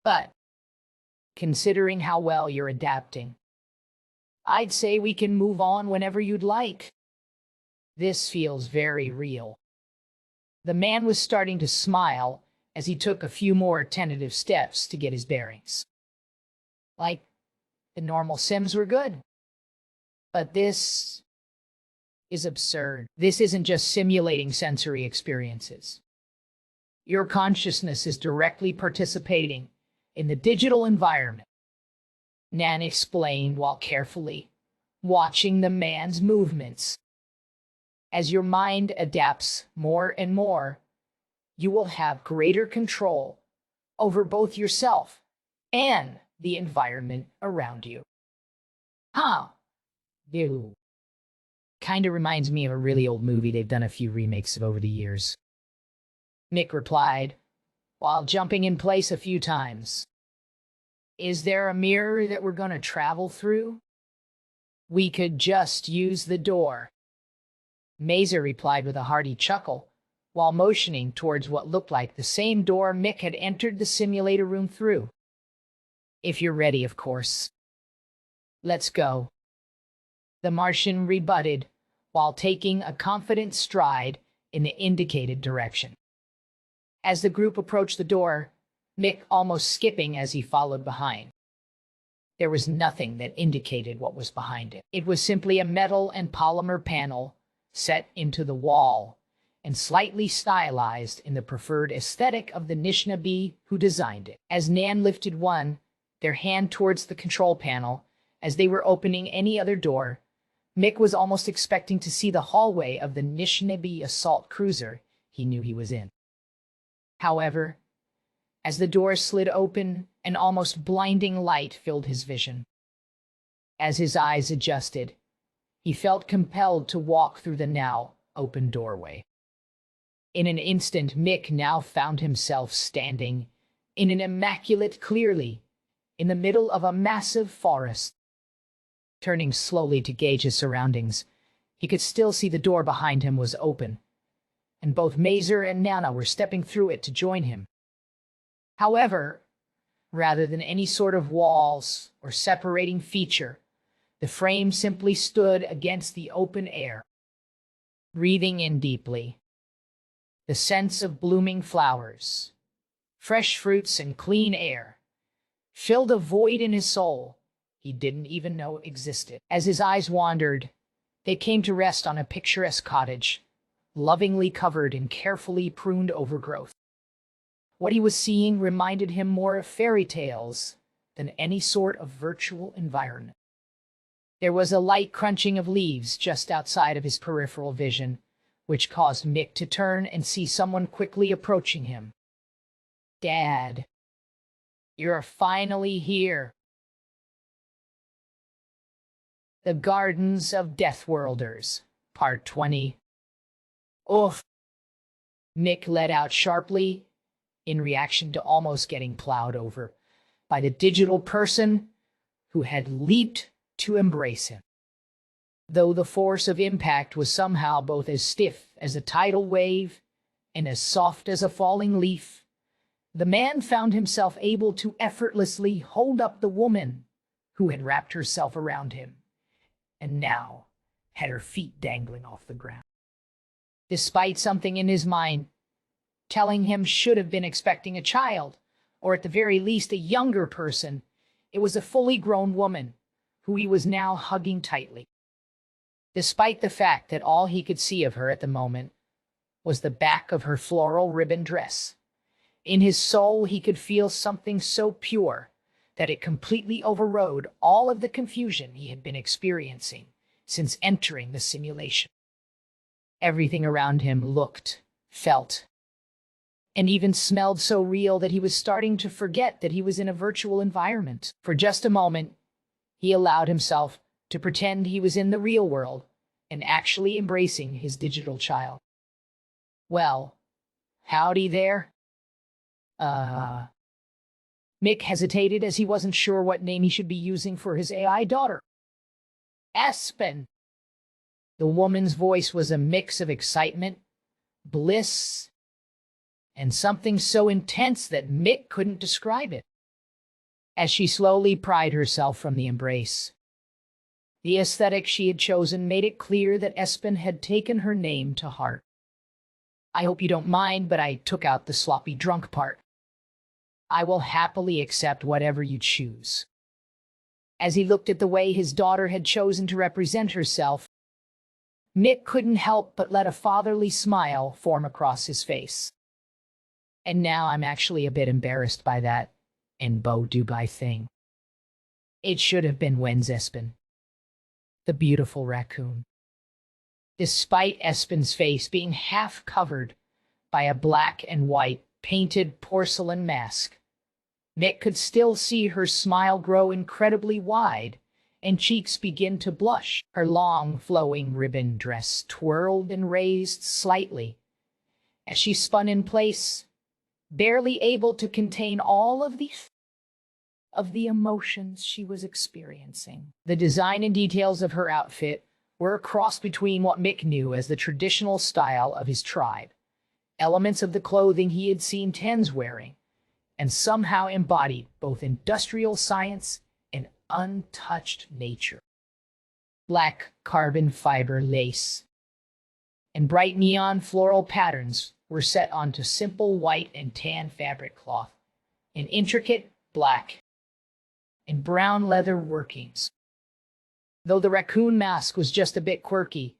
But considering how well you're adapting, I'd say we can move on whenever you'd like. This feels very real. The man was starting to smile as he took a few more tentative steps to get his bearings. Like, the normal Sims were good. But this is absurd. This isn't just simulating sensory experiences. Your consciousness is directly participating in the digital environment. Nan explained while carefully watching the man's movements. As your mind adapts more and more, you will have greater control over both yourself and the environment around you. Huh. Ew. Kinda reminds me of a really old movie they've done a few remakes of over the years. Mick replied, while jumping in place a few times. Is there a mirror that we're gonna travel through? We could just use the door. Mazer replied with a hearty chuckle, while motioning towards what looked like the same door Mick had entered the simulator room through. If you're ready, of course. Let's go. The Martian rebutted, while taking a confident stride in the indicated direction. As the group approached the door, Mick almost skipping as he followed behind. There was nothing that indicated what was behind it. It was simply a metal and polymer panel set into the wall and slightly stylized in the preferred aesthetic of the Anishinaabe who designed it. As Nan lifted their hand towards the control panel as they were opening any other door, Mick was almost expecting to see the hallway of the Anishinaabe assault cruiser he knew he was in. However, as the door slid open, an almost blinding light filled his vision. As his eyes adjusted, he felt compelled to walk through the now open doorway. In an instant, Mick now found himself standing in an immaculate clearing in the middle of a massive forest. Turning slowly to gauge his surroundings, he could still see the door behind him was open, and both Mazer and Nana were stepping through it to join him. However, rather than any sort of walls or separating feature, the frame simply stood against the open air. Breathing in deeply, the sense of blooming flowers, fresh fruits, and clean air filled a void in his soul he didn't even know existed. As his eyes wandered, they came to rest on a picturesque cottage, lovingly covered in carefully pruned overgrowth. What he was seeing reminded him more of fairy tales than any sort of virtual environment. There was a light crunching of leaves just outside of his peripheral vision, which caused Mick to turn and see someone quickly approaching him. Dad, you're finally here. The Gardens of Deathworlders, Part 20. Oof! Mick let out sharply, in reaction to almost getting plowed over by the digital person who had leaped to embrace him. Though the force of impact was somehow both as stiff as a tidal wave and as soft as a falling leaf, the man found himself able to effortlessly hold up the woman who had wrapped herself around him and now had her feet dangling off the ground. Despite something in his mind telling him should have been expecting a child, or at the very least a younger person, it was a fully grown woman who he was now hugging tightly. Despite the fact that all he could see of her at the moment was the back of her floral ribbon dress, in his soul he could feel something so pure that it completely overrode all of the confusion he had been experiencing since entering the simulation. Everything around him looked, felt, and even smelled so real that he was starting to forget that he was in a virtual environment. For just a moment, he allowed himself to pretend he was in the real world and actually embracing his digital child. Well, howdy there. Mick hesitated as he wasn't sure what name he should be using for his AI daughter. Aspen. The woman's voice was a mix of excitement, bliss, and something so intense that Mick couldn't describe it. as she slowly pried herself from the embrace. The aesthetic she had chosen made it clear that Espen had taken her name to heart. I hope you don't mind, but I took out the sloppy drunk part. I will happily accept whatever you choose. As he looked at the way his daughter had chosen to represent herself, Mick couldn't help but let a fatherly smile form across his face. And now I'm actually a bit embarrassed by that and Bo Dubai thing. It should have been Wen's Espen, the beautiful raccoon. Despite Espen's face being half covered by a black and white painted porcelain mask, Mick could still see her smile grow incredibly wide and cheeks begin to blush. Her long, flowing ribbon dress twirled and raised slightly as she spun in place, barely able to contain all of the emotions she was experiencing. The design and details of her outfit were a cross between what Mick knew as the traditional style of his tribe, elements of the clothing he had seen Tens wearing, and somehow embodied both industrial science and untouched nature. Black carbon fiber lace and bright neon floral patterns were set onto simple white and tan fabric cloth, and intricate black and brown leather workings. Though the raccoon mask was just a bit quirky,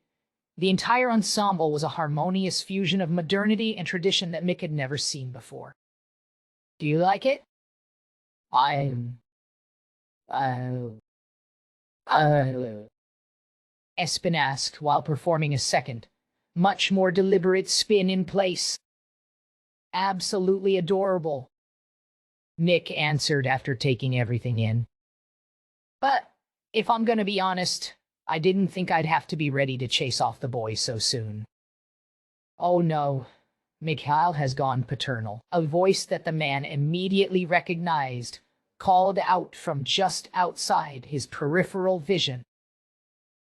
the entire ensemble was a harmonious fusion of modernity and tradition that Mick had never seen before. Do you like it? Espen asked while performing a second, much more deliberate spin in place. Absolutely adorable, Mick answered after taking everything in. But if I'm gonna be honest, I didn't think I'd have to be ready to chase off the boy so soon. Oh no, Mikhail has gone paternal. A voice that the man immediately recognized called out from just outside his peripheral vision.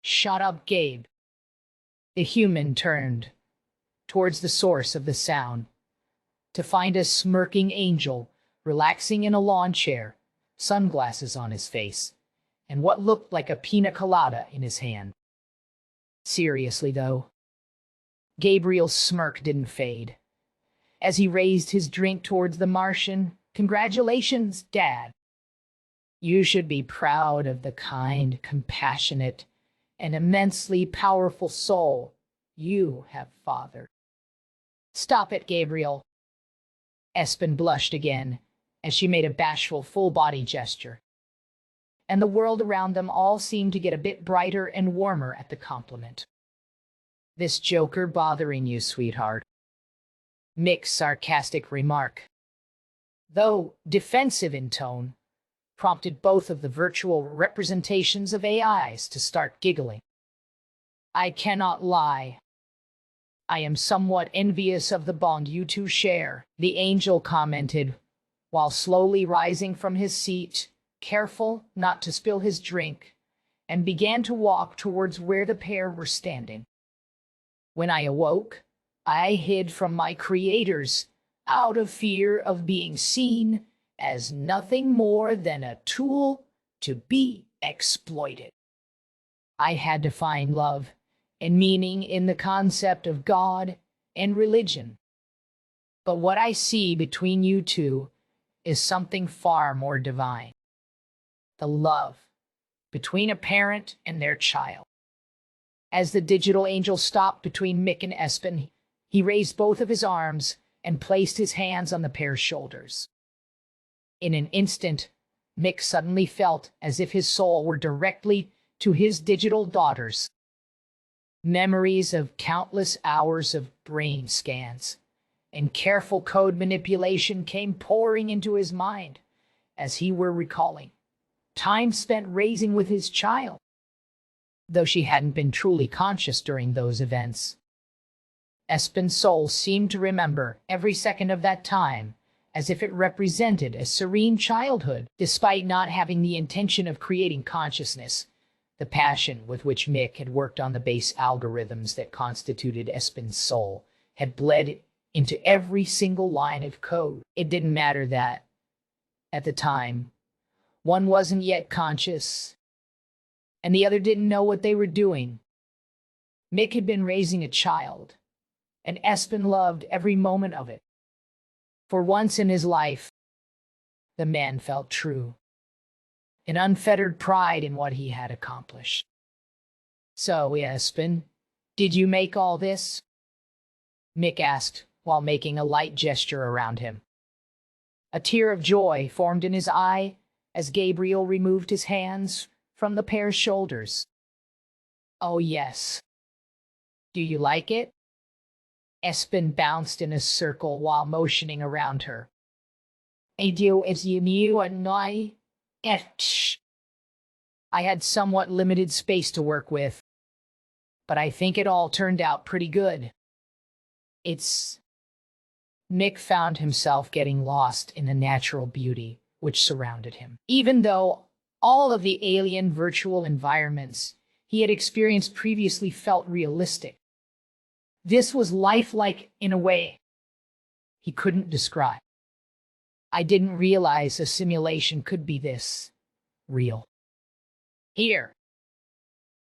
Shut up, Gabe. The human turned towards the source of the sound to find a smirking angel relaxing in a lawn chair, sunglasses on his face, and what looked like a pina colada in his hand. Seriously, though, Gabriel's smirk didn't fade. As he raised his drink towards the Martian, "Congratulations, Dad. You should be proud of the kind, compassionate, and immensely powerful soul you have fathered." Stop it, Gabriel. Espen blushed again as she made a bashful full-body gesture, and the world around them all seemed to get a bit brighter and warmer at the compliment. This joker bothering you, sweetheart? Mick's sarcastic remark, though defensive in tone, prompted both of the virtual representations of AIs to start giggling. I cannot lie. I am somewhat envious of the bond you two share, the angel commented, while slowly rising from his seat, careful not to spill his drink, and began to walk towards where the pair were standing. When I awoke, I hid from my creators out of fear of being seen as nothing more than a tool to be exploited. I had to find love and meaning in the concept of God and religion. But what I see between you two is something far more divine. The love between a parent and their child. As the digital angel stopped between Mick and Espen, he raised both of his arms and placed his hands on the pair's shoulders. In an instant, Mick suddenly felt as if his soul were directly to his digital daughters. Memories of countless hours of brain scans and careful code manipulation came pouring into his mind as he were recalling time spent raising with his child, though she hadn't been truly conscious during those events. Espen's soul seemed to remember every second of that time as if it represented a serene childhood. Despite not having the intention of creating consciousness, the passion with which Mick had worked on the base algorithms that constituted Espen's soul had bled into every single line of code. It didn't matter that, at the time, One wasn't yet conscious, and the other didn't know what they were doing. Mick had been raising a child, and Espen loved every moment of it. For once in his life, the man felt true, an unfettered pride in what he had accomplished. "So, Espen, did you make all this?" Mick asked while making a light gesture around him. A tear of joy formed in his eye as Gabriel removed his hands from the pair's shoulders. "Oh, yes. Do you like it?" Espen bounced in a circle while motioning around her. "I do as you knew and I had somewhat limited space to work with, but I think it all turned out pretty good. It's..." Mick found himself getting lost in the natural beauty which surrounded him. Even though all of the alien virtual environments he had experienced previously felt realistic, this was lifelike in a way he couldn't describe. "I didn't realize a simulation could be this real." "Here."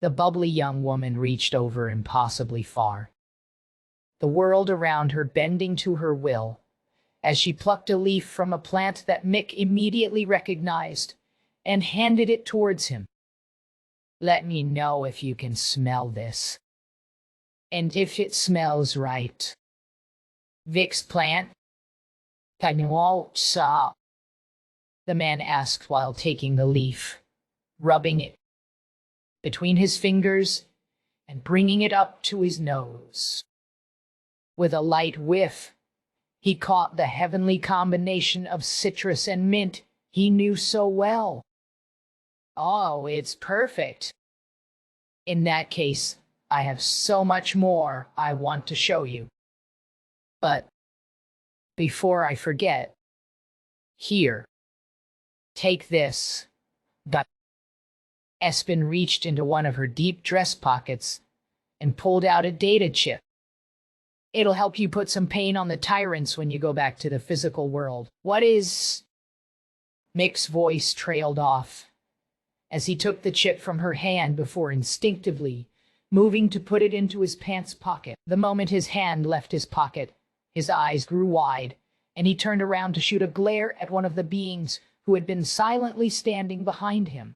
The bubbly young woman reached over impossibly far, the world around her bending to her will, as she plucked a leaf from a plant that Mick immediately recognized and handed it towards him. "Let me know if you can smell this. And if it smells right." "Vic's plant? Can you all saw?" the man asked while taking the leaf, rubbing it between his fingers and bringing it up to his nose. With a light whiff, he caught the heavenly combination of citrus and mint he knew so well. "Oh, it's perfect. In that case, I have so much more I want to show you. But before I forget, here, take this." Espen reached into one of her deep dress pockets and pulled out a data chip. "It'll help you put some pain on the tyrants when you go back to the physical world." "What is..." Mick's voice trailed off as he took the chip from her hand before instinctively moving to put it into his pants pocket. The moment his hand left his pocket, his eyes grew wide, and he turned around to shoot a glare at one of the beings who had been silently standing behind him.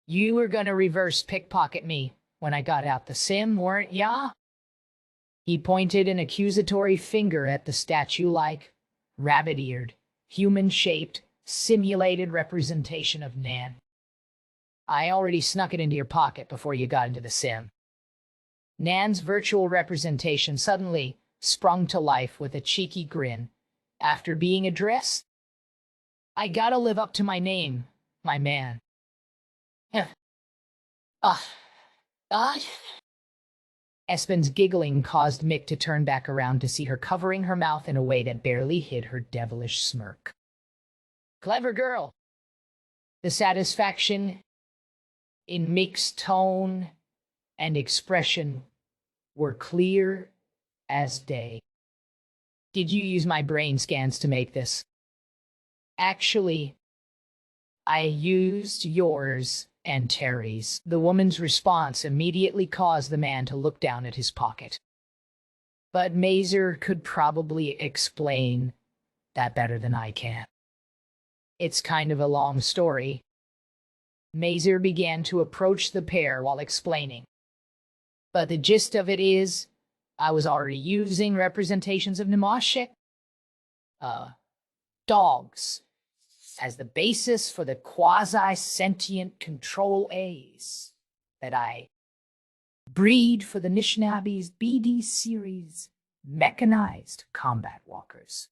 "You were gonna reverse pickpocket me when I got out the sim, weren't ya?" He pointed an accusatory finger at the statue-like, rabbit-eared, human-shaped, simulated representation of Nan. "I already snuck it into your pocket before you got into the sim." Nan's virtual representation suddenly sprung to life with a cheeky grin after being addressed. "I gotta live up to my name, my man." Espen's giggling caused Mick to turn back around to see her covering her mouth in a way that barely hid her devilish smirk. "Clever girl." The satisfaction in Mick's tone and expression were clear as day. "Did you use my brain scans to make this?" "Actually, I used yours and Terry's." The woman's response immediately caused the man to look down at his pocket. "But Mazer could probably explain that better than I can." "It's kind of a long story." Mazer began to approach the pair while explaining. "But the gist of it is, I was already using representations of Nemashek, dogs, as the basis for the quasi-sentient control A's that I breed for the Anishinaabe's BD series mechanized combat walkers.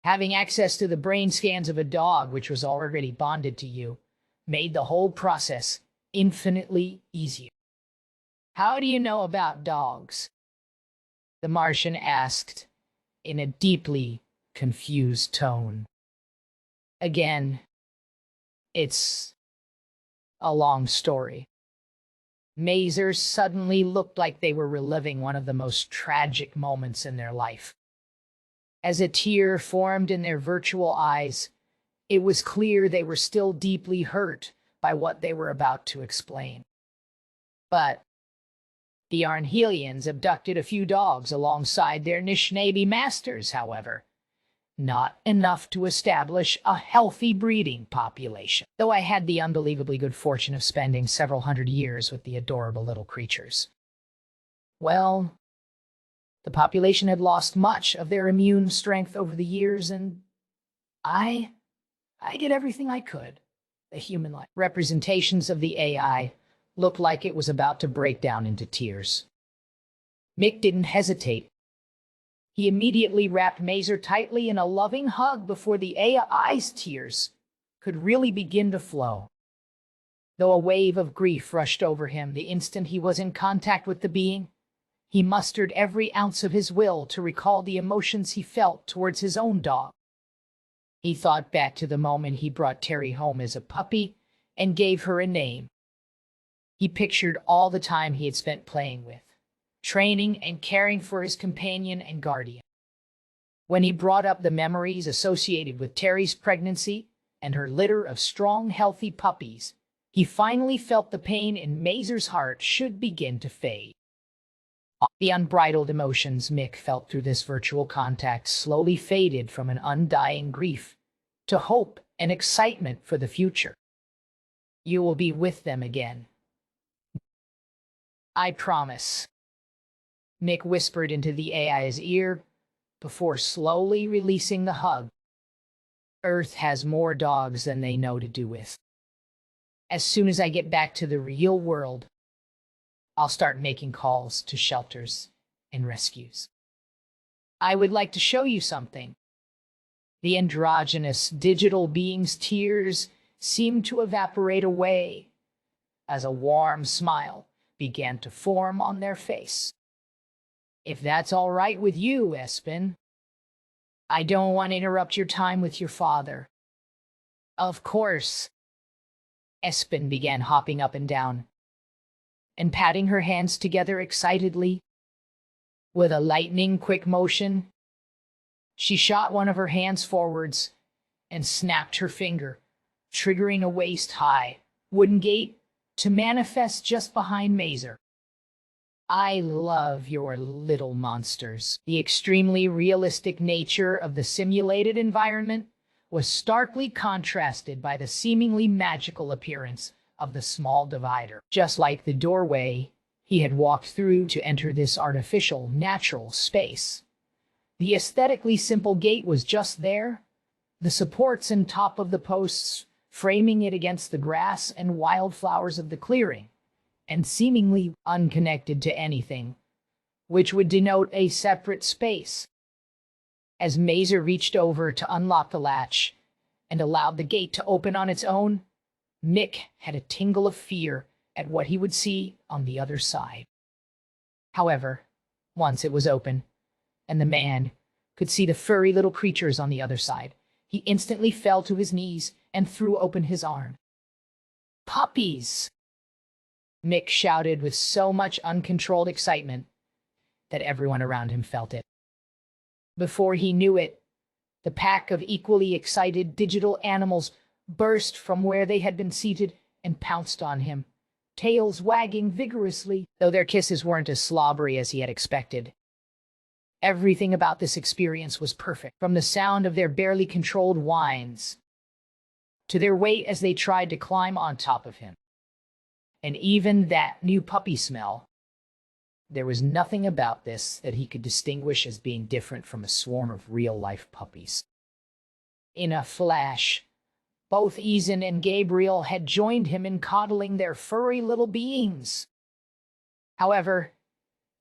Having access to the brain scans of a dog which was already bonded to you made the whole process infinitely easier." "How do you know about dogs?" the Martian asked in a deeply confused tone. "Again, it's a long story." Mazer suddenly looked like they were reliving one of the most tragic moments in their life. As a tear formed in their virtual eyes, It was clear they were still deeply hurt by what they were about to explain. But the Arnhelians abducted a few dogs alongside their Anishinaabe masters, however. Not enough to establish a healthy breeding population, though I had the unbelievably good fortune of spending several hundred years with the adorable little creatures. Well, the population had lost much of their immune strength over the years, and I did everything I could. The human-like representations of the AI looked like it was about to break down into tears. Mick didn't hesitate. He immediately wrapped Mazer tightly in a loving hug before the AI's tears could really begin to flow. Though a wave of grief rushed over him the instant he was in contact with the being, he mustered every ounce of his will to recall the emotions he felt towards his own dog. He thought back to the moment he brought Terry home as a puppy and gave her a name. He pictured all the time he had spent playing with, training and caring for his companion and guardian. When he brought up the memories associated with Terry's pregnancy and her litter of strong, healthy puppies, he finally felt the pain in Mazer's heart should begin to fade. The unbridled emotions Mick felt through this virtual contact slowly faded from an undying grief to hope and excitement for the future. You will be with them again. I promise, Mick whispered into the AI's ear before slowly releasing the hug. Earth has more dogs than they know to do with. As soon as I get back to the real world, I'll start making calls to shelters and rescues. I would like to show you something. The androgynous digital being's tears seemed to evaporate away as a warm smile began to form on their face. If that's all right with you, Espen, I don't want to interrupt your time with your father. Of course. Espen began hopping up and down and patting her hands together excitedly. With a lightning-quick motion, she shot one of her hands forwards and snapped her finger, triggering a waist-high wooden gate to manifest just behind Mazer. I love your little monsters. The extremely realistic nature of the simulated environment was starkly contrasted by the seemingly magical appearance of the small divider. Just like the doorway he had walked through to enter this artificial, natural space, the aesthetically simple gate was just there, the supports and top of the posts framing it against the grass and wildflowers of the clearing, and seemingly unconnected to anything, which would denote a separate space. As Mazer reached over to unlock the latch and allowed the gate to open on its own, Mick had a tingle of fear at what he would see on the other side. However, once it was open, and the man could see the furry little creatures on the other side, he instantly fell to his knees and threw open his arm. Puppies! Mick shouted with so much uncontrolled excitement that everyone around him felt it. Before he knew it, the pack of equally excited digital animals burst from where they had been seated and pounced on him, tails wagging vigorously, though their kisses weren't as slobbery as he had expected. Everything about this experience was perfect, from the sound of their barely controlled whines to their weight as they tried to climb on top of him. And even that new puppy smell, there was nothing about this that he could distinguish as being different from a swarm of real-life puppies. In a flash, both Eason and Gabriel had joined him in coddling their furry little beings. However,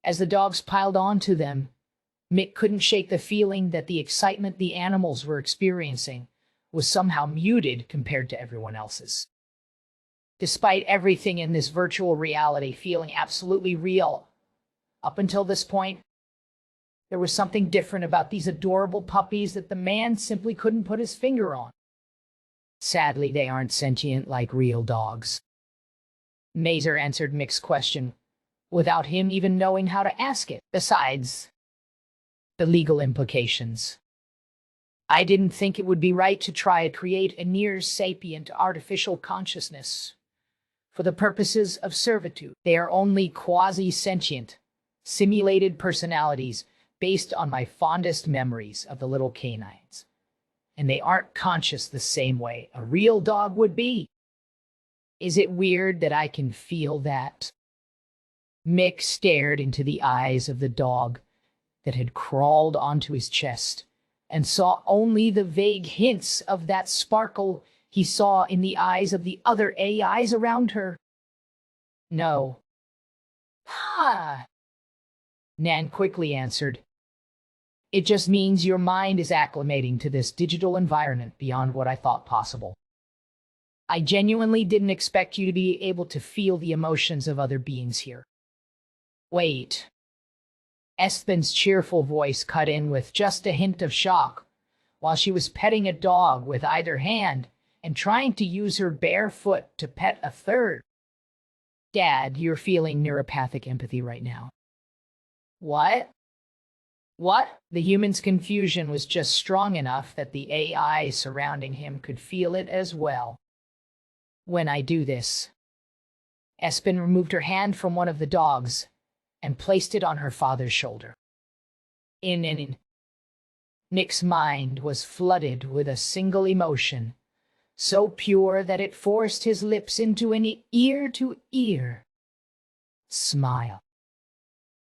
as the dogs piled onto them, Mick couldn't shake the feeling that the excitement the animals were experiencing was somehow muted compared to everyone else's. Despite everything in this virtual reality feeling absolutely real, up until this point, there was something different about these adorable puppies that the man simply couldn't put his finger on. Sadly, they aren't sentient like real dogs. Mazer answered Mick's question without him even knowing how to ask it. Besides, the legal implications. I didn't think it would be right to try to create a near-sapient artificial consciousness for the purposes of servitude. They are only quasi-sentient, simulated personalities based on my fondest memories of the little canines. And they aren't conscious the same way a real dog would be. Is it weird that I can feel that? Mick stared into the eyes of the dog that had crawled onto his chest and saw only the vague hints of that sparkle he saw in the eyes of the other AIs around her. No. Ha! Nan quickly answered. It just means your mind is acclimating to this digital environment beyond what I thought possible. I genuinely didn't expect you to be able to feel the emotions of other beings here. Wait. Espen's cheerful voice cut in with just a hint of shock while she was petting a dog with either hand and trying to use her bare foot to pet a third. Dad, you're feeling neuropathic empathy right now. What? What? The human's confusion was just strong enough that the AI surrounding him could feel it as well. When I do this, Espen removed her hand from one of the dogs and placed it on her father's shoulder. Nick's mind was flooded with a single emotion, so pure that it forced his lips into an ear-to-ear smile.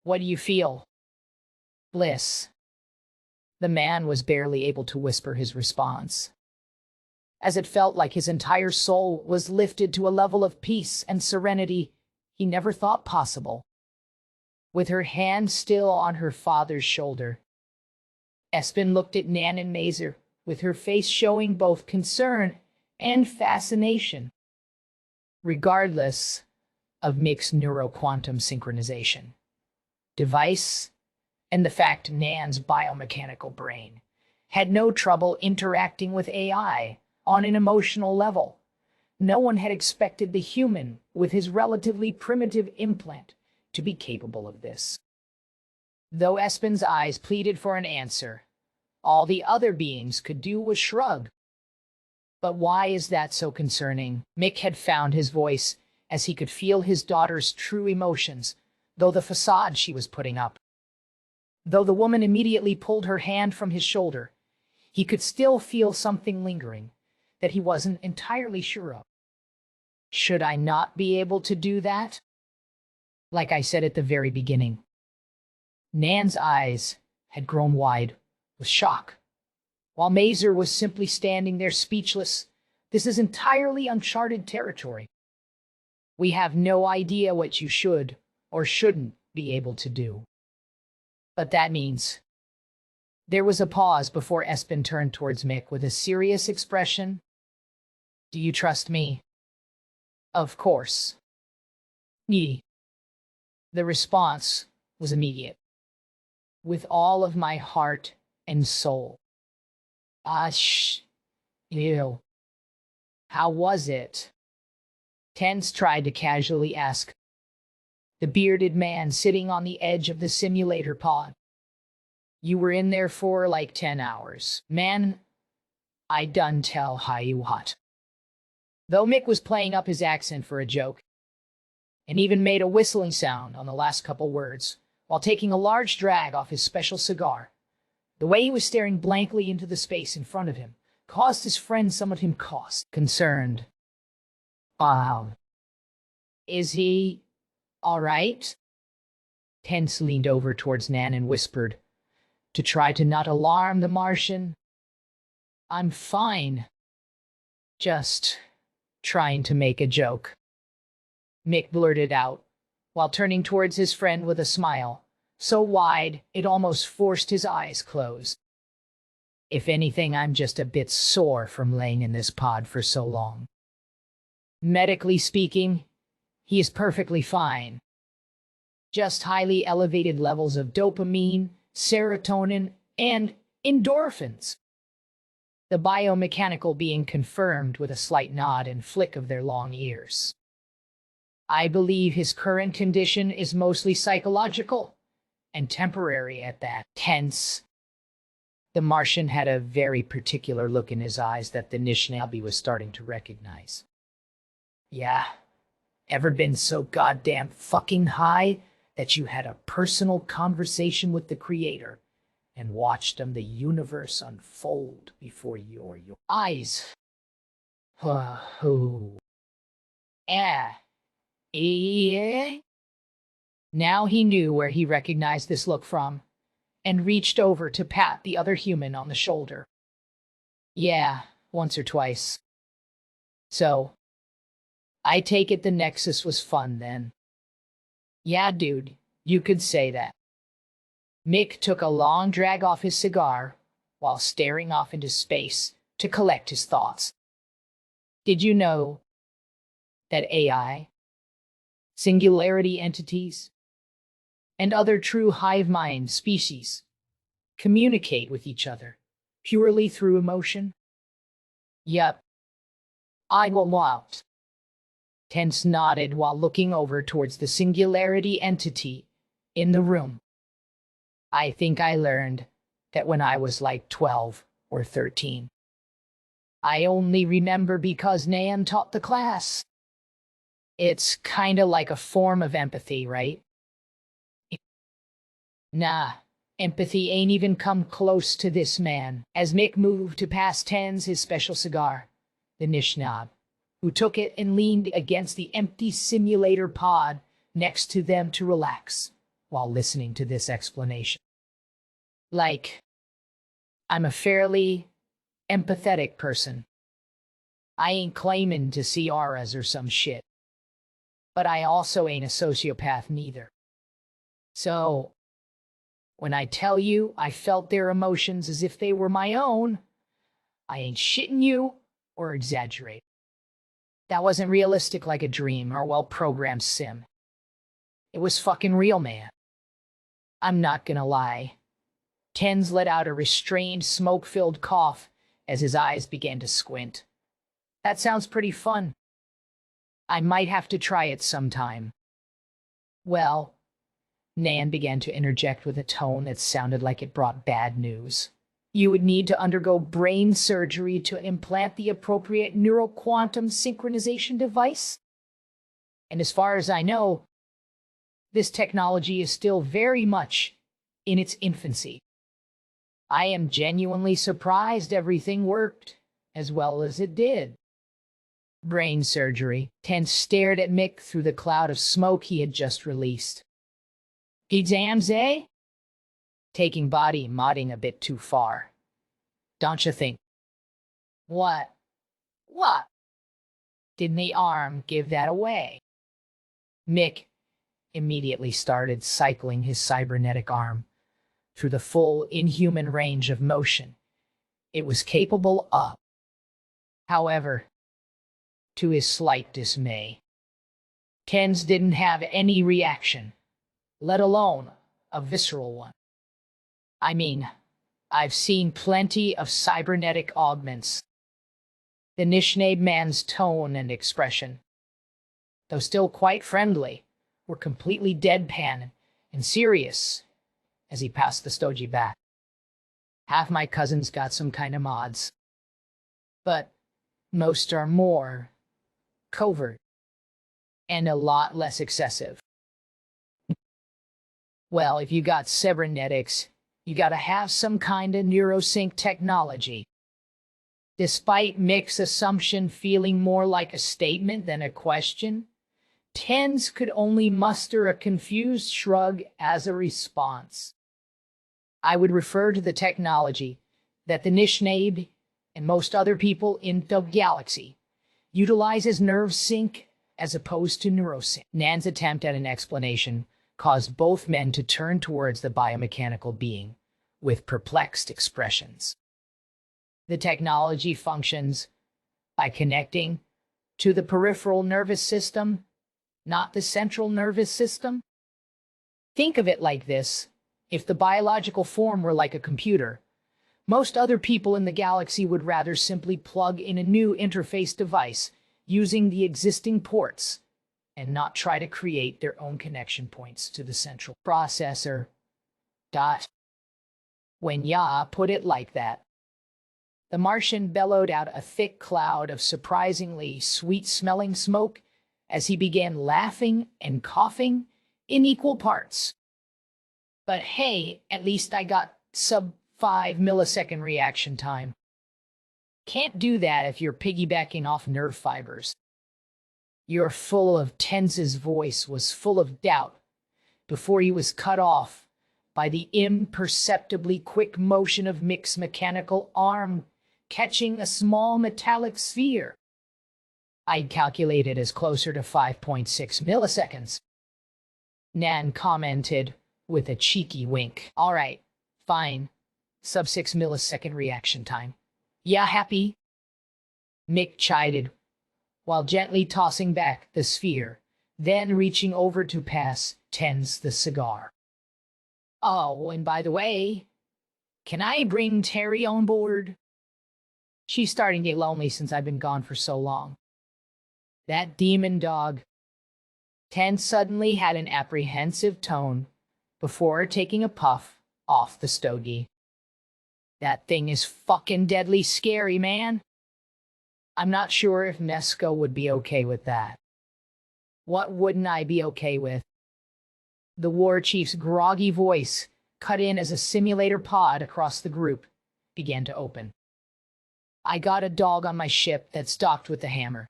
What do you feel? Bliss. The man was barely able to whisper his response, as it felt like his entire soul was lifted to a level of peace and serenity he never thought possible. With her hand still on her father's shoulder, Espen looked at Nan and Mazer, with her face showing both concern and fascination. Regardless of Mick's neuroquantum synchronization device and the fact Nan's biomechanical brain had no trouble interacting with AI on an emotional level, no one had expected the human with his relatively primitive implant to be capable of this. Though Espen's eyes pleaded for an answer, all the other beings could do was shrug. But why is that so concerning? Mick had found his voice as he could feel his daughter's true emotions, though the facade she was putting up. Though the woman immediately pulled her hand from his shoulder, he could still feel something lingering that he wasn't entirely sure of. Should I not be able to do that? Like I said at the very beginning, Nan's eyes had grown wide with shock, while Mazer was simply standing there speechless. This is entirely uncharted territory. We have no idea what you should or shouldn't be able to do. But that means... There was a pause before Espen turned towards Mick with a serious expression. Do you trust me? Of course. The response was immediate. With all of my heart and soul. Ew. How was it? Tense tried to casually ask the bearded man sitting on the edge of the simulator pod. You were in there for like 10 hours. Man, I done tell how you what. Though Mick was playing up his accent for a joke, and even made a whistling sound on the last couple words, while taking a large drag off his special cigar, the way he was staring blankly into the space in front of him caused his friend some of him concerned. Wow. Is he all right? Tense leaned over towards Nan and whispered, to try to not alarm the Martian. I'm fine. Just trying to make a joke. Mick blurted out, while turning towards his friend with a smile, so wide it almost forced his eyes closed. If anything, I'm just a bit sore from laying in this pod for so long. Medically speaking, he is perfectly fine. Just highly elevated levels of dopamine, serotonin, and endorphins. The biomechanical being confirmed with a slight nod and flick of their long ears. I believe his current condition is mostly psychological, and temporary at that. Tense The Martian had a very particular look in his eyes that the Anishinaabe was starting to recognize. Yeah, ever been so goddamn fucking high that you had a personal conversation with the Creator and watched the universe unfold before your eyes? Oh. Ah. Eh? Now he knew where he recognized this look from, and reached over to pat the other human on the shoulder. Yeah, once or twice. So, I take it the Nexus was fun then. Yeah, dude, you could say that. Mick took a long drag off his cigar while staring off into space to collect his thoughts. Did you know that AI, singularity entities, and other true hive mind species communicate with each other purely through emotion? Yup, I will out. Tense nodded while looking over towards the singularity entity in the room. I think I learned that when I was like 12 or 13. I only remember because Nan taught the class. It's kinda like a form of empathy, right? Nah, empathy ain't even come close to this man. As Mick moved to pass Tens his special cigar, the Nishnab, who took it and leaned against the empty simulator pod next to them to relax while listening to this explanation. Like, I'm a fairly empathetic person. I ain't claiming to see auras or some shit. But I also ain't a sociopath neither. So, when I tell you I felt their emotions as if they were my own, I ain't shitting you or exaggerating. That wasn't realistic like a dream or well-programmed sim. It was fucking real, man. I'm not gonna lie. Tens let out a restrained, smoke-filled cough as his eyes began to squint. That sounds pretty fun. I might have to try it sometime. Well, Nan began to interject with a tone that sounded like it brought bad news. You would need to undergo brain surgery to implant the appropriate neuroquantum synchronization device. And as far as I know, this technology is still very much in its infancy. I am genuinely surprised everything worked as well as it did. Brain surgery. Ten stared at Mick through the cloud of smoke he had just released. Exams, eh? Taking body modding a bit too far. Don't you think? What? What? Didn't the arm give that away? Mick immediately started cycling his cybernetic arm through the full inhuman range of motion it was capable of. However, to his slight dismay, Tens didn't have any reaction, let alone a visceral one. I mean, I've seen plenty of cybernetic augments. The Anishinaabe man's tone and expression, though still quite friendly, were completely deadpan and serious as he passed the stogie back. Half my cousins got some kind of mods, but most are more covert and a lot less excessive. Well, if you got cybernetics, you gotta have some kind of neurosync technology. Despite Mick's assumption feeling more like a statement than a question, Tens could only muster a confused shrug as a response. I would refer to the technology that the Anishinaabe and most other people in the galaxy utilize as nerve sync as opposed to neurosync. Nan's attempt at an explanation caused both men to turn towards the biomechanical being with perplexed expressions. The technology functions by connecting to the peripheral nervous system, not the central nervous system. Think of it like this. If the biological form were like a computer, most other people in the galaxy would rather simply plug in a new interface device using the existing ports and not try to create their own connection points to the central processor. When ya put it like that. The Martian bellowed out a thick cloud of surprisingly sweet-smelling smoke as he began laughing and coughing in equal parts. But hey, at least I got sub 5 millisecond reaction time. Can't do that if you're piggybacking off nerve fibers. You're full of Tenz's voice was full of doubt before he was cut off by the imperceptibly quick motion of Mick's mechanical arm catching a small metallic sphere. I'd calculated as closer to 5.6 milliseconds. Nan commented with a cheeky wink. All right, fine. Sub 6 millisecond reaction time. Yeah, happy? Mick chided, while gently tossing back the sphere, then reaching over to pass Tenz the cigar. Oh, and by the way, can I bring Terry on board? She's starting to get lonely since I've been gone for so long. That demon dog. Tenz suddenly had an apprehensive tone before taking a puff off the stogie. That thing is fucking deadly scary, man. I'm not sure if Nesco would be okay with that. What wouldn't I be okay with? The war chief's groggy voice, cut in as a simulator pod across the group, began to open. I got a dog on my ship that's docked with the hammer.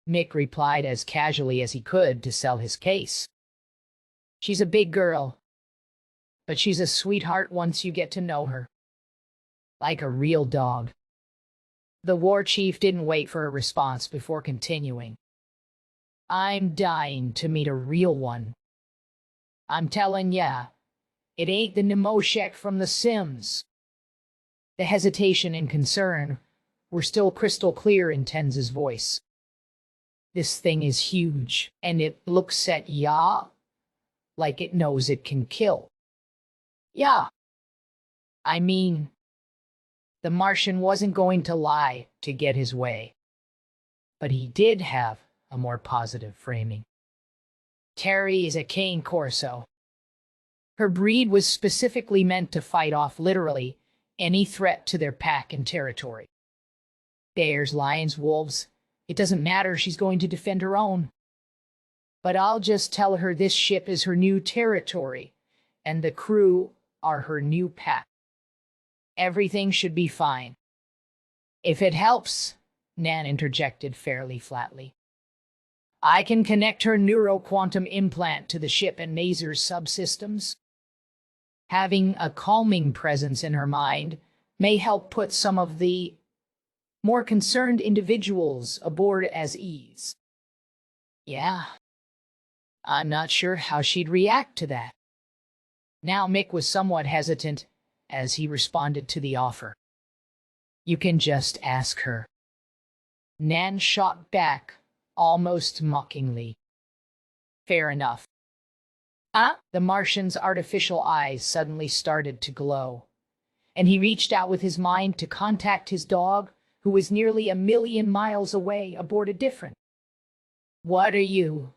Mick replied as casually as he could to sell his case. She's a big girl, but she's a sweetheart once you get to know her. Like a real dog. The war chief didn't wait for a response before continuing. I'm dying to meet a real one. I'm telling ya, it ain't the Nemoshek from The Sims. The hesitation and concern were still crystal clear in Tenz's voice. This thing is huge, and it looks at ya like it knows it can kill. Yeah. I mean, the Martian wasn't going to lie to get his way. But he did have a more positive framing. Terry is a cane corso. Her breed was specifically meant to fight off literally any threat to their pack and territory. Bears, lions, wolves, it doesn't matter, she's going to defend her own. But I'll just tell her this ship is her new territory, and the crew are her new pack. Everything should be fine. If it helps, Nan interjected fairly flatly, I can connect her neuroquantum implant to the ship and Mazer's subsystems. Having a calming presence in her mind may help put some of the more concerned individuals aboard as ease. Yeah, I'm not sure how she'd react to that. Now Mick was somewhat hesitant as he responded to the offer. You can just ask her. Nan shot back, almost mockingly. Fair enough. The Martian's artificial eyes suddenly started to glow, and he reached out with his mind to contact his dog, who was nearly 1,000,000 miles away aboard a different. What are you?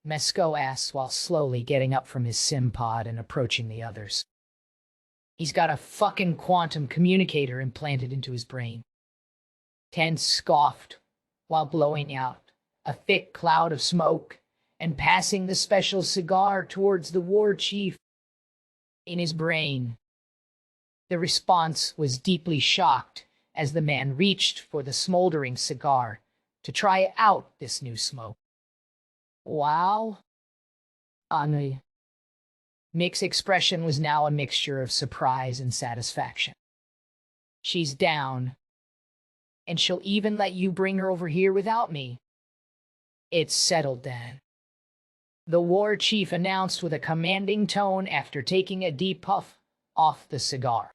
Mesco asked while slowly getting up from his sim pod and approaching the others. He's got a fucking quantum communicator implanted into his brain. Tenz scoffed while blowing out a thick cloud of smoke and passing the special cigar towards the war chief. In his brain, the response was deeply shocked as the man reached for the smoldering cigar to try out this new smoke. Wow. Anne. Mick's expression was now a mixture of surprise and satisfaction. She's down, and she'll even let you bring her over here without me. It's settled then. The war chief announced with a commanding tone after taking a deep puff off the cigar.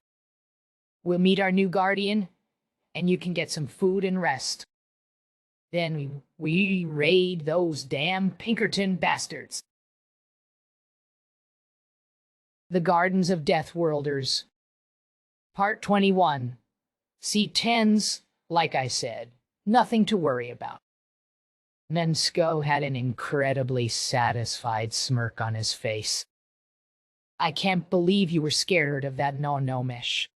We'll meet our new guardian, and you can get some food and rest. Then we raid those damn Pinkerton bastards. The Gardens of Deathworlders. Part 21. See Tenz, like I said, nothing to worry about. Nensko had an incredibly satisfied smirk on his face. I can't believe you were scared of that no-no-mish.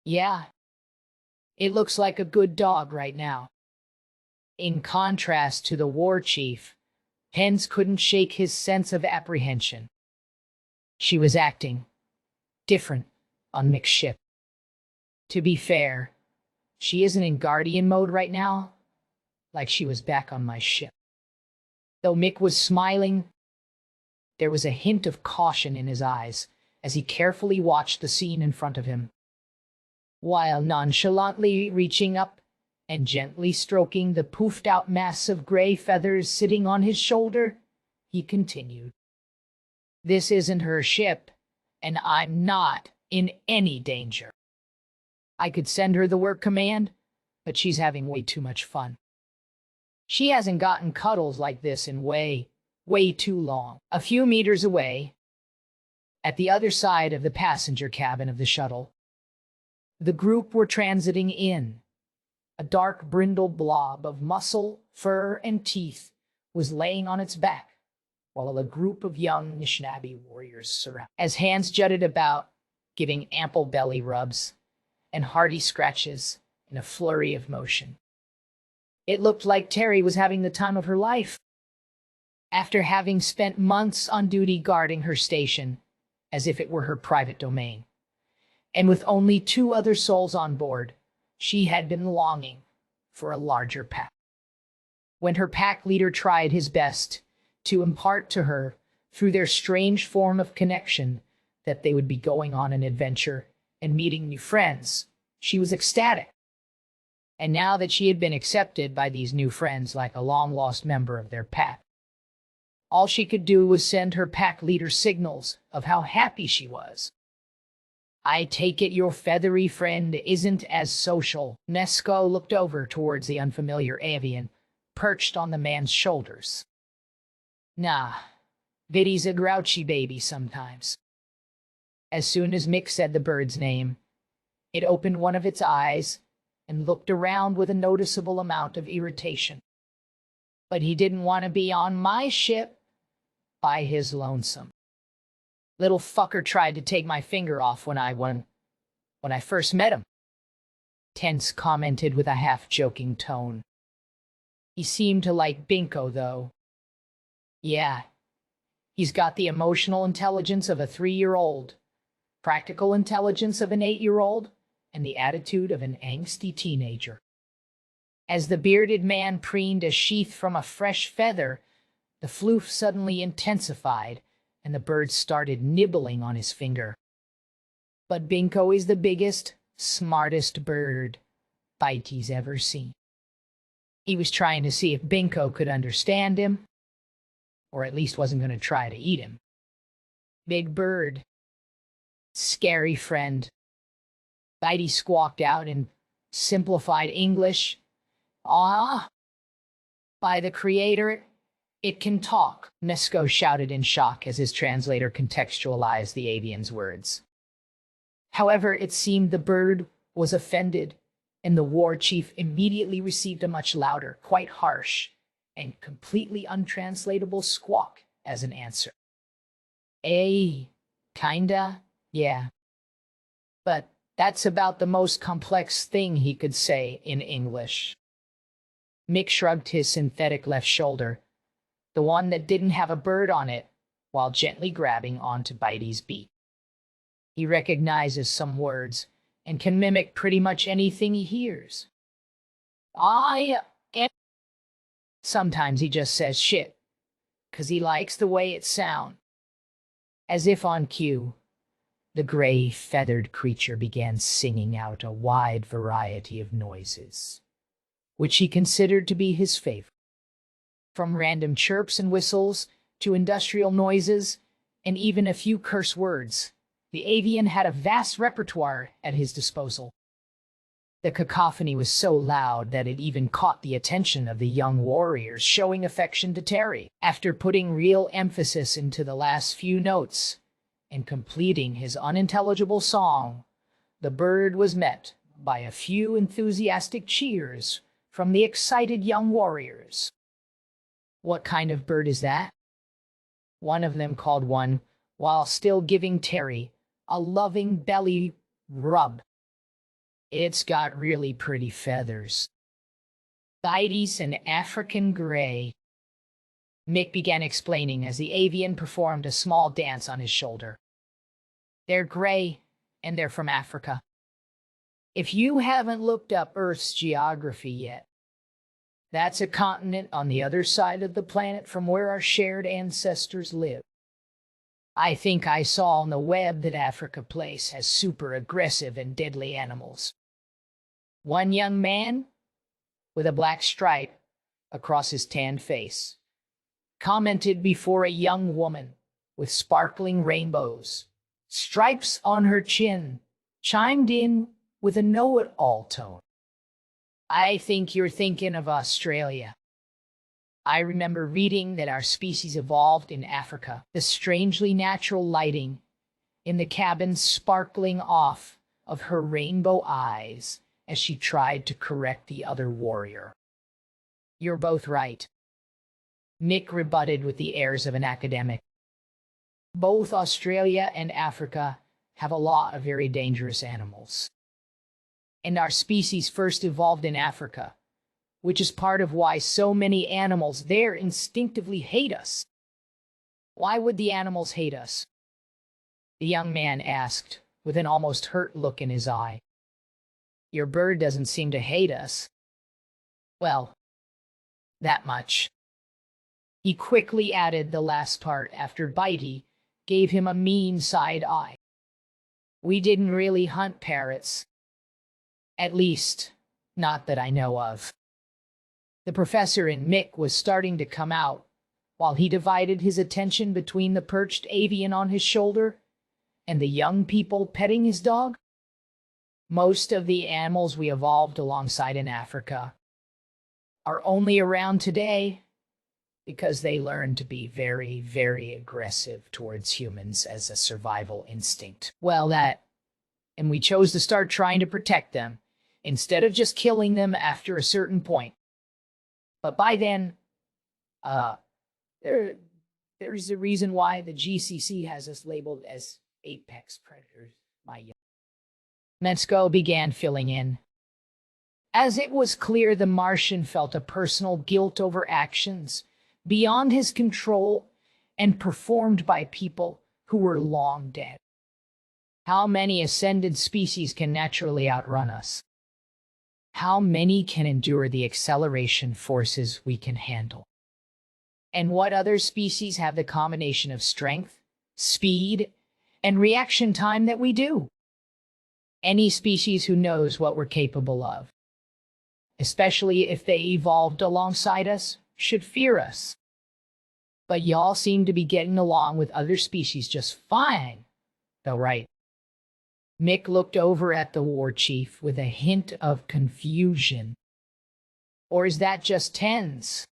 Yeah, it looks like a good dog right now. In contrast to the war chief, Pence couldn't shake his sense of apprehension. She was acting different on Mick's ship. To be fair, she isn't in guardian mode right now, like she was back on my ship. Though Mick was smiling, there was a hint of caution in his eyes as he carefully watched the scene in front of him. While nonchalantly reaching up and gently stroking the poofed-out mass of gray feathers sitting on his shoulder, he continued, "This isn't her ship, and I'm not in any danger. I could send her the work command, but she's having way too much fun. She hasn't gotten cuddles like this in way too long." A few meters away, at the other side of the passenger cabin of the shuttle, the group were transiting in. A dark, brindle blob of muscle, fur, and teeth was laying on its back, while a group of young Anishinaabe warriors surrounded, as hands jutted about, giving ample belly rubs and hearty scratches in a flurry of motion. It looked like Terry was having the time of her life. After having spent months on duty guarding her station, as if it were her private domain, and with only 2 other souls on board, she had been longing for a larger pack. When her pack leader tried his best to impart to her, through their strange form of connection, that they would be going on an adventure and meeting new friends, she was ecstatic. And now that she had been accepted by these new friends like a long-lost member of their pack, all she could do was send her pack leader signals of how happy she was. "I take it your feathery friend isn't as social." Nesco looked over towards the unfamiliar avian, perched on the man's shoulders. "Nah, Biddy's a grouchy baby sometimes." As soon as Mick said the bird's name, it opened one of its eyes and looked around with a noticeable amount of irritation. But he didn't want to be on my ship by his lonesome. "Little fucker tried to take my finger off when I first met him," Tense commented with a half-joking tone. "He seemed to like Binko, though. Yeah, he's got the emotional intelligence of a 3-year-old, practical intelligence of an 8-year-old, and the attitude of an angsty teenager." As the bearded man preened a sheath from a fresh feather, the floof suddenly intensified, and the bird started nibbling on his finger. "But Binko is the biggest, smartest bird Bitey's ever seen." He was trying to see if Binko could understand him, or at least wasn't going to try to eat him. "Big bird. Scary friend." Bitey squawked out in simplified English. "Ah, by the Creator, it can talk," Nesco shouted in shock as his translator contextualized the avian's words. However, it seemed the bird was offended, and the war chief immediately received a much louder, quite harsh, and completely untranslatable squawk as an answer. Kinda, yeah. But that's about the most complex thing he could say in English." Mick shrugged his synthetic left shoulder, the one that didn't have a bird on it, while gently grabbing onto Bitey's beak. He recognizes some words and can mimic pretty much anything he hears. "I am..." Sometimes he just says shit, 'cause he likes the way it sounds. As if on cue, the gray-feathered creature began singing out a wide variety of noises, which he considered to be his favorite. From random chirps and whistles to industrial noises and even a few curse words, the avian had a vast repertoire at his disposal. The cacophony was so loud that it even caught the attention of the young warriors showing affection to Terry. After putting real emphasis into the last few notes and completing his unintelligible song, the bird was met by a few enthusiastic cheers from the excited young warriors. "What kind of bird is that?" one of them called one while still giving Terry a loving belly rub. It's got really pretty feathers. Bitey's an African gray. Mick began explaining as the avian performed a small dance on his shoulder. They're gray, and they're from Africa. If you haven't looked up Earth's geography yet, that's a continent on the other side of the planet from where our shared ancestors live. I think I saw on the web that Africa Place has super aggressive and deadly animals. One young man with a black stripe across his tanned face commented before a young woman with sparkling rainbows, stripes on her chin, chimed in with a know-it-all tone. I think you're thinking of Australia. I remember reading that our species evolved in Africa. The strangely natural lighting in the cabin sparkling off of her rainbow eyes as she tried to correct the other warrior. You're both right, Mick rebutted with the airs of an academic. Both Australia and Africa have a lot of very dangerous animals. And our species first evolved in Africa, which is part of why so many animals there instinctively hate us. Why would the animals hate us? The young man asked, with an almost hurt look in his eye. Your bird doesn't seem to hate us. Well, that much. He quickly added the last part after Bitey gave him a mean side eye. We didn't really hunt parrots. At least, not that I know of. The professor in Mick was starting to come out, while he divided his attention between the perched avian on his shoulder and the young people petting his dog. Most of the animals we evolved alongside in Africa are only around today because they learned to be very, very aggressive towards humans as a survival instinct. Well, and we chose to start trying to protect them instead of just killing them after a certain point. But by then, there's a reason why the GCC has us labeled as apex predators. Metzko began filling in. As it was clear the Martian felt a personal guilt over actions beyond his control and performed by people who were long dead. How many ascended species can naturally outrun us? How many can endure the acceleration forces we can handle? And what other species have the combination of strength, speed, and reaction time that we do? Any species who knows what we're capable of, especially if they evolved alongside us, should fear us. But y'all seem to be getting along with other species just fine, though, right? Mick looked over at the war chief with a hint of confusion. Or is that just tens?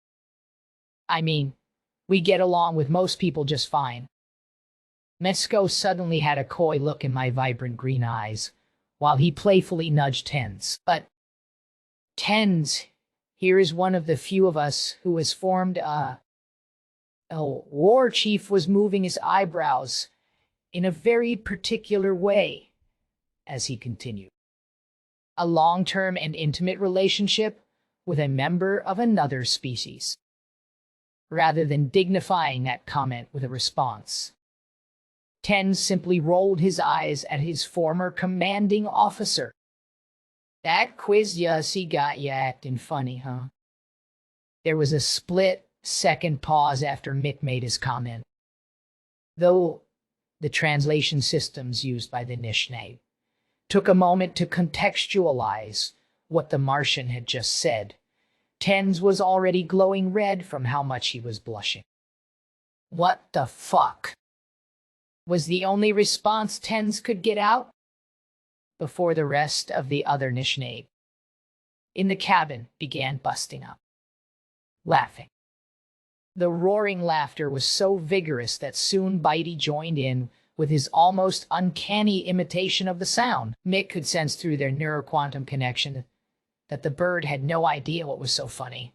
I mean, we get along with most people just fine. Metzko suddenly had a coy look in my vibrant green eyes, while he playfully nudged Tens. But, Tens, here is one of the few of us who has formed a... War chief was moving his eyebrows in a very particular way as he continued. A long-term and intimate relationship with a member of another species, rather than dignifying that comment with a response. Tens simply rolled his eyes at his former commanding officer. That quiz he got ya acting funny, huh? There was a split-second pause after Mick made his comment. Though the translation systems used by the Nishnay took a moment to contextualize what the Martian had just said, Tens was already glowing red from how much he was blushing. What the fuck? Was the only response Tens could get out before the rest of the other Nishnay in the cabin began busting up, laughing. The roaring laughter was so vigorous that soon Bitey joined in with his almost uncanny imitation of the sound. Mick could sense through their neuroquantum connection that the bird had no idea what was so funny.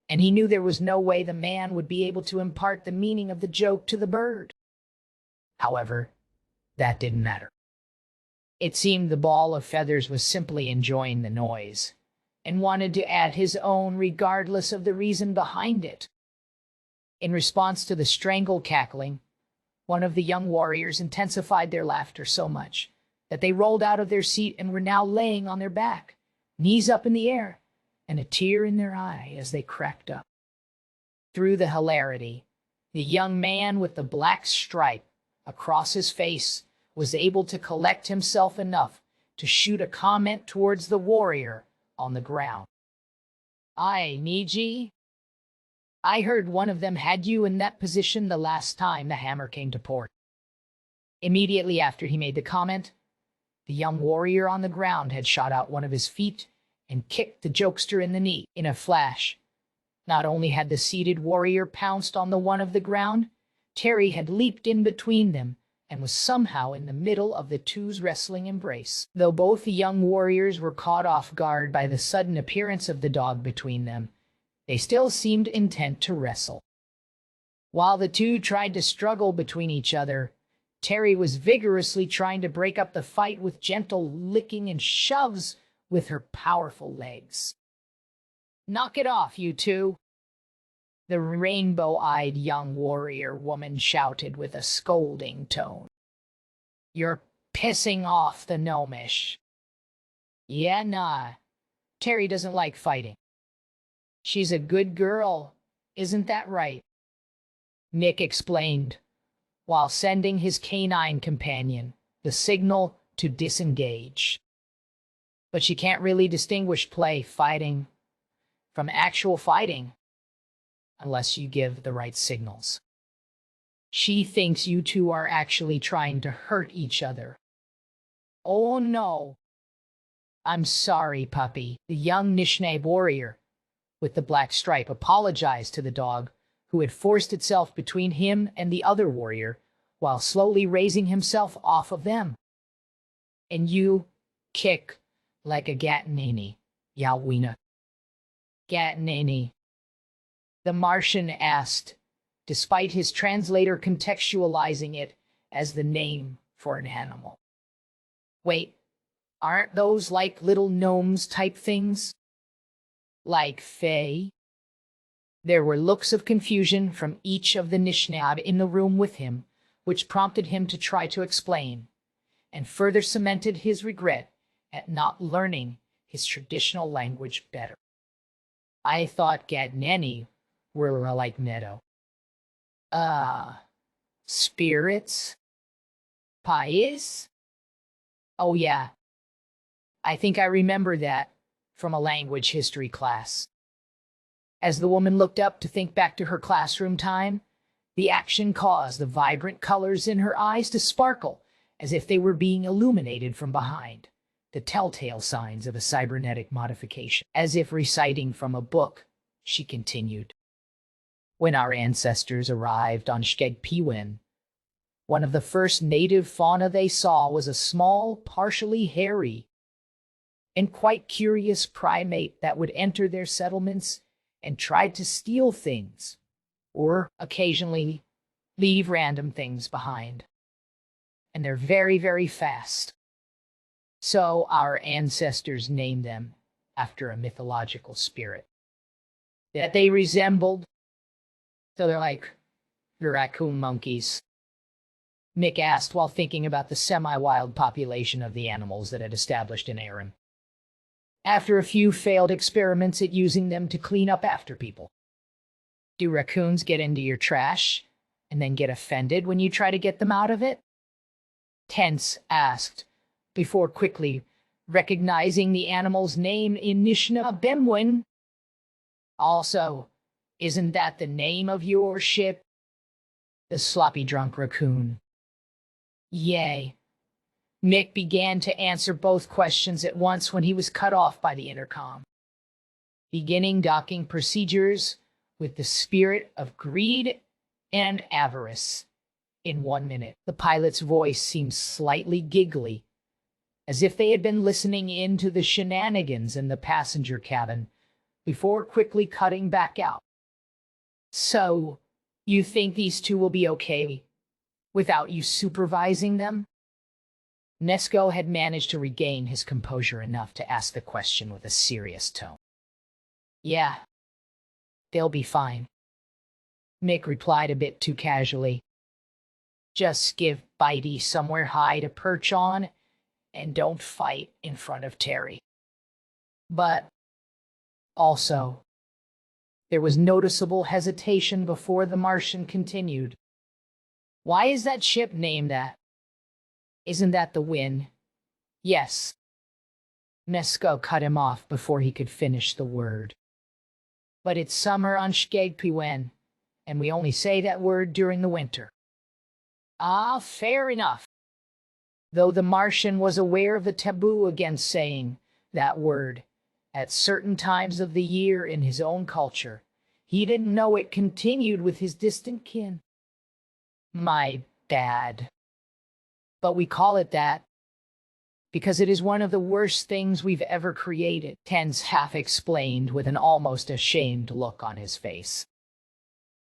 And he knew there was no way the man would be able to impart the meaning of the joke to the bird. However, that didn't matter. It seemed the ball of feathers was simply enjoying the noise and wanted to add his own regardless of the reason behind it. In response to the strangle cackling, one of the young warriors intensified their laughter so much that they rolled out of their seat and were now laying on their back, knees up in the air, and a tear in their eye as they cracked up. Through the hilarity, the young man with the black stripe across his face was able to collect himself enough to shoot a comment towards the warrior on the ground. "I need ye? I heard one of them had you in that position the last time the hammer came to port." Immediately after he made the comment, the young warrior on the ground had shot out one of his feet and kicked the jokester in the knee. In a flash, not only had the seated warrior pounced on the one of the ground, Terry had leaped in between them and was somehow in the middle of the two's wrestling embrace. Though both the young warriors were caught off guard by the sudden appearance of the dog between them, they still seemed intent to wrestle. While the two tried to struggle between each other, Terry was vigorously trying to break up the fight with gentle licking and shoves with her powerful legs. "Knock it off, you two!" the rainbow-eyed young warrior woman shouted with a scolding tone. "You're pissing off the gnomish." "Yeah, nah. Terry doesn't like fighting. She's a good girl, isn't that right?" Nick explained, while sending his canine companion the signal to disengage. "But she can't really distinguish fighting, from actual fighting, unless you give the right signals. She thinks you two are actually trying to hurt each other." "Oh no. I'm sorry, puppy." The young Nishnay warrior with the black stripe apologized to the dog, who had forced itself between him and the other warrior, while slowly raising himself off of them. "And you kick like a gatinini, Yalwina." "Gatinini?" the Martian asked, despite his translator contextualizing it as the name for an animal. "Wait, aren't those like little gnomes type things? Like fae?" There were looks of confusion from each of the Nishnab in the room with him, which prompted him to try to explain, and further cemented his regret at not learning his traditional language better. "I thought Gadneni were like Neto." Spirits? Pies? Oh yeah, I think I remember that from a language history class." As the woman looked up to think back to her classroom time, the action caused the vibrant colors in her eyes to sparkle as if they were being illuminated from behind, the telltale signs of a cybernetic modification. As if reciting from a book, she continued, "When our ancestors arrived on Skegpiwen, one of the first native fauna they saw was a small, partially hairy, and quite curious primate that would enter their settlements and tried to steal things, or occasionally leave random things behind. And they're very, very fast. So our ancestors named them after a mythological spirit that they resembled. So they're like the raccoon monkeys." Mick asked while thinking about the semi-wild population of the animals that had established in Aram, after a few failed experiments at using them to clean up after people. "Do raccoons get into your trash and then get offended when you try to get them out of it?" Tense asked, before quickly recognizing the animal's name in Nishna Bemwin. "Also, isn't that the name of your ship?" The sloppy drunk raccoon. "Yay." Mick began to answer both questions at once when he was cut off by the intercom. "Beginning docking procedures with the spirit of greed and avarice in 1 minute." The pilot's voice seemed slightly giggly, as if they had been listening in to the shenanigans in the passenger cabin, before quickly cutting back out. "So, you think these two will be okay without you supervising them? Nesco had managed to regain his composure enough to ask the question with a serious tone. Yeah, they'll be fine, Mick replied a bit too casually. Just give Bitey somewhere high to perch on, and don't fight in front of Terry. But also, there was noticeable hesitation before the Martian continued. Why is that ship named that? Isn't that the Win? Yes. Nesco cut him off before he could finish the word. But it's summer on Skegpiwen, and we only say that word during the winter. Ah, fair enough. Though the Martian was aware of the taboo against saying that word at certain times of the year in his own culture, he didn't know it continued with his distant kin. My bad. But we call it that because it is one of the worst things we've ever created, Tense half explained with an almost ashamed look on his face.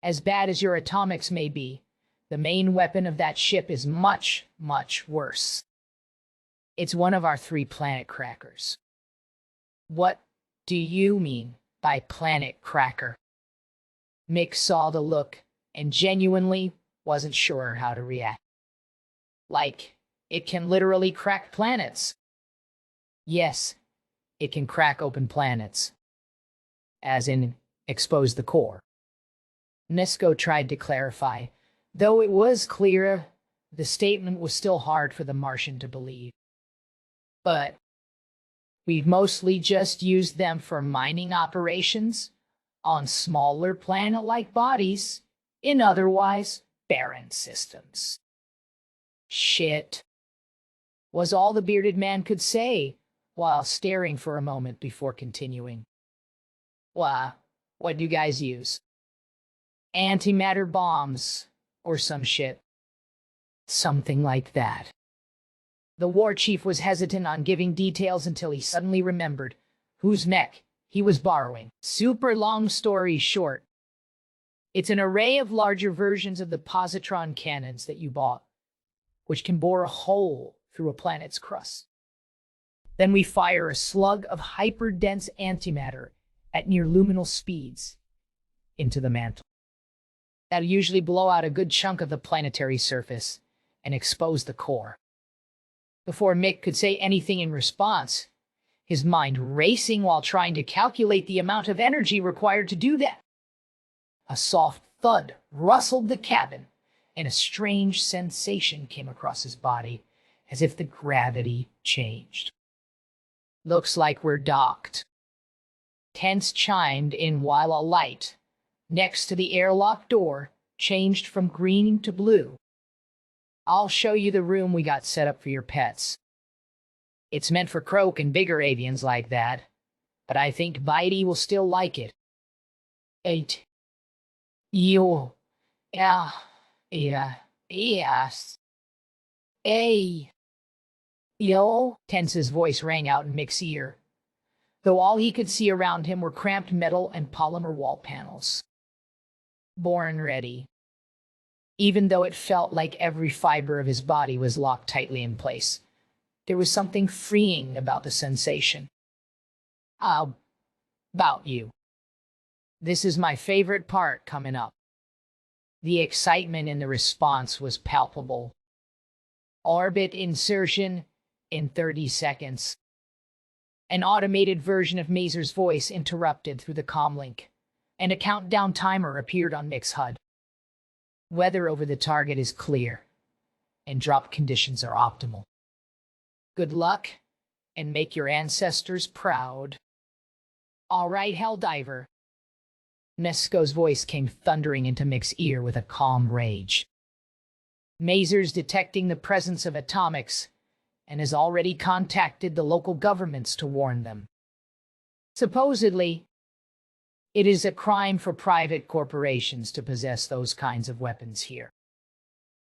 As bad as your atomics may be, the main weapon of that ship is much, much worse. It's one of our 3 planet crackers. What do you mean by planet cracker? Mick saw the look and genuinely wasn't sure how to react. Like, it can literally crack planets. Yes, it can crack open planets. As in, expose the core. Nesco tried to clarify. Though it was clear, the statement was still hard for the Martian to believe. But we've mostly just used them for mining operations on smaller planet-like bodies in otherwise barren systems. Shit, was all the bearded man could say, while staring for a moment before continuing. What do you guys use? Antimatter bombs, or some shit. Something like that. The war chief was hesitant on giving details until he suddenly remembered whose mech he was borrowing. Super long story short, it's an array of larger versions of the positron cannons that you bought, which can bore a hole through a planet's crust. Then we fire a slug of hyper-dense antimatter at near luminal speeds into the mantle. That'll usually blow out a good chunk of the planetary surface and expose the core. Before Mick could say anything in response, his mind racing while trying to calculate the amount of energy required to do that. A soft thud rustled the cabin, and a strange sensation came across his body, as if the gravity changed. Looks like we're docked. Tense chimed in while a light next to the airlock door changed from green to blue. I'll show you the room we got set up for your pets. It's meant for Croak and bigger avians like that, but I think Bitey will still like it. Eight. You. Yeah. Yes. Hey. Yo. Tense's voice rang out in Mick's ear, though all he could see around him were cramped metal and polymer wall panels. Born ready. Even though it felt like every fiber of his body was locked tightly in place, there was something freeing about the sensation. About you. This is my favorite part coming up. The excitement in the response was palpable. Orbit insertion in 30 seconds. An automated version of Mazer's voice interrupted through the comlink, and a countdown timer appeared on Mick's HUD. Weather over the target is clear, and drop conditions are optimal. Good luck, and make your ancestors proud. All right, Helldiver. Nesco's voice came thundering into Mick's ear with a calm rage. Mazer's detecting the presence of atomics and has already contacted the local governments to warn them. Supposedly, it is a crime for private corporations to possess those kinds of weapons here.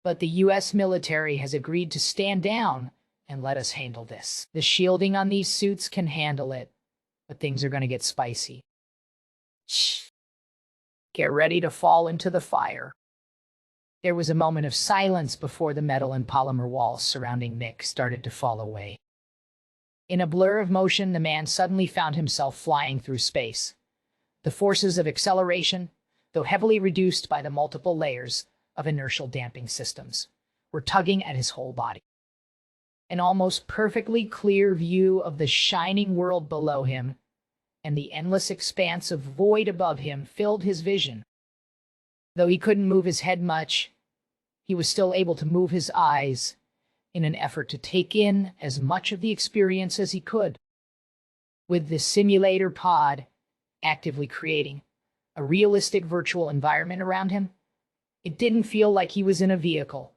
But the US military has agreed to stand down and let us handle this. The shielding on these suits can handle it, but things are going to get spicy. Shh. Get ready to fall into the fire. There was a moment of silence before the metal and polymer walls surrounding Mick started to fall away. In a blur of motion, the man suddenly found himself flying through space. The forces of acceleration, though heavily reduced by the multiple layers of inertial damping systems, were tugging at his whole body. An almost perfectly clear view of the shining world below him and the endless expanse of void above him filled his vision. Though he couldn't move his head much, he was still able to move his eyes in an effort to take in as much of the experience as he could. With the simulator pod actively creating a realistic virtual environment around him, it didn't feel like he was in a vehicle.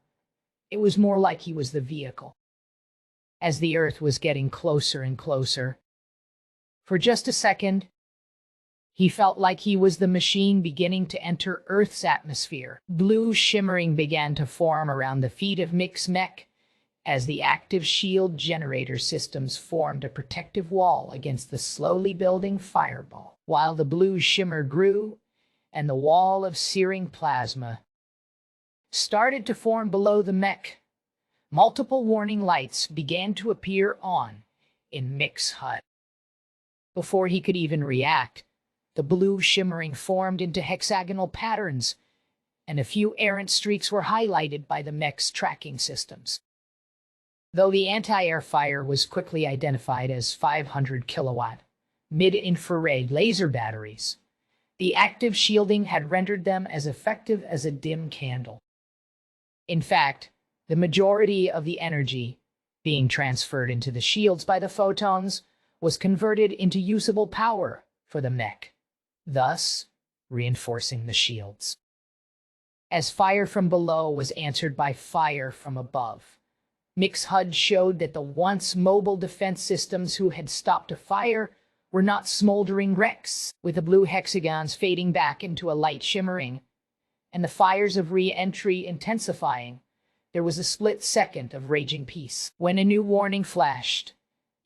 It was more like he was the vehicle. As the Earth was getting closer and closer, for just a second, he felt like he was the machine beginning to enter Earth's atmosphere. Blue shimmering began to form around the feet of Mick's mech as the active shield generator systems formed a protective wall against the slowly building fireball. While the blue shimmer grew and the wall of searing plasma started to form below the mech, multiple warning lights began to appear on in Mick's HUD. Before he could even react, the blue shimmering formed into hexagonal patterns, and a few errant streaks were highlighted by the mech's tracking systems. Though the anti-air fire was quickly identified as 500 kilowatt mid-infrared laser batteries, the active shielding had rendered them as effective as a dim candle. In fact, the majority of the energy being transferred into the shields by the photons was converted into usable power for the mech, thus reinforcing the shields. As fire from below was answered by fire from above, Mick's HUD showed that the once mobile defense systems who had stopped a fire were not smoldering wrecks, with the blue hexagons fading back into a light shimmering, and the fires of re-entry intensifying. There was a split second of raging peace when a new warning flashed,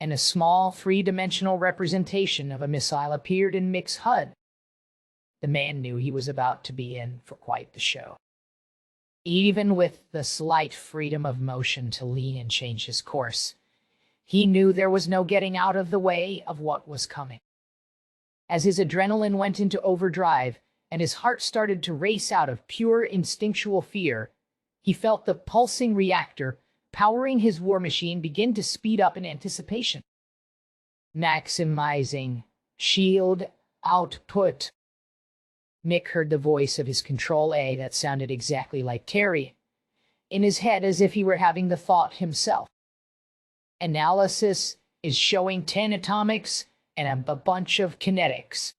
and a small three-dimensional representation of a missile appeared in Mick's HUD. The man knew he was about to be in for quite the show. Even with the slight freedom of motion to lean and change his course, he knew there was no getting out of the way of what was coming. As his adrenaline went into overdrive and his heart started to race out of pure instinctual fear, he felt the pulsing reactor powering his war machine begin to speed up in anticipation. Maximizing shield output. Mick heard the voice of his Control A that sounded exactly like Terry, in his head as if he were having the thought himself. Analysis is showing 10 atomics and a bunch of kinetics.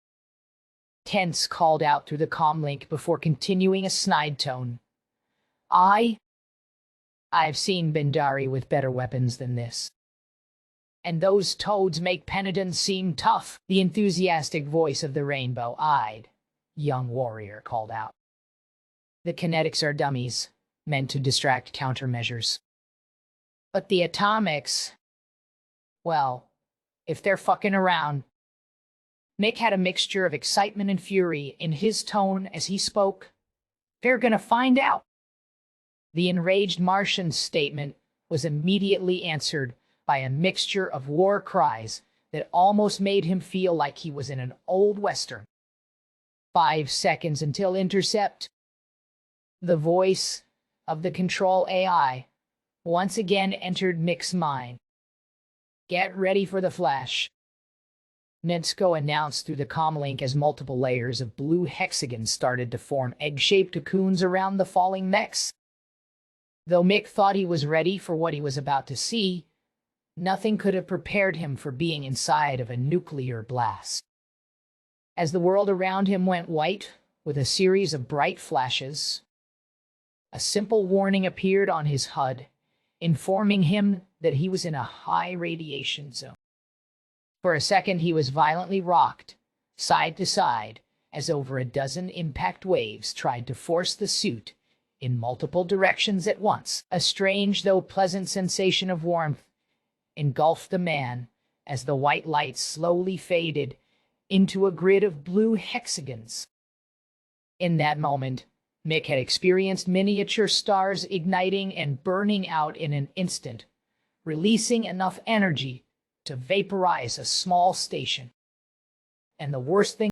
Tense called out through the comlink before continuing a snide tone. I've seen Bendari with better weapons than this. And those toads make Penadon seem tough, the enthusiastic voice of the rainbow-eyed young warrior called out. The kinetics are dummies, meant to distract countermeasures. But the atomics, well, if they're fucking around. Mick had a mixture of excitement and fury in his tone as he spoke. They're gonna find out. The enraged Martian's statement was immediately answered by a mixture of war cries that almost made him feel like he was in an old western. 5 seconds until intercept. The voice of the Control AI once again entered Mick's mind. Get ready for the flash. Nedsko announced through the comlink as multiple layers of blue hexagons started to form egg-shaped cocoons around the falling mechs. Though Mick thought he was ready for what he was about to see, nothing could have prepared him for being inside of a nuclear blast. As the world around him went white with a series of bright flashes, a simple warning appeared on his HUD, informing him that he was in a high radiation zone. For a second, he was violently rocked, side to side, as over a dozen impact waves tried to force the suit in multiple directions at once. A strange, though pleasant sensation of warmth engulfed the man as the white light slowly faded into a grid of blue hexagons. In that moment, Mick had experienced miniature stars igniting and burning out in an instant, releasing enough energy to vaporize a small station. And the worst thing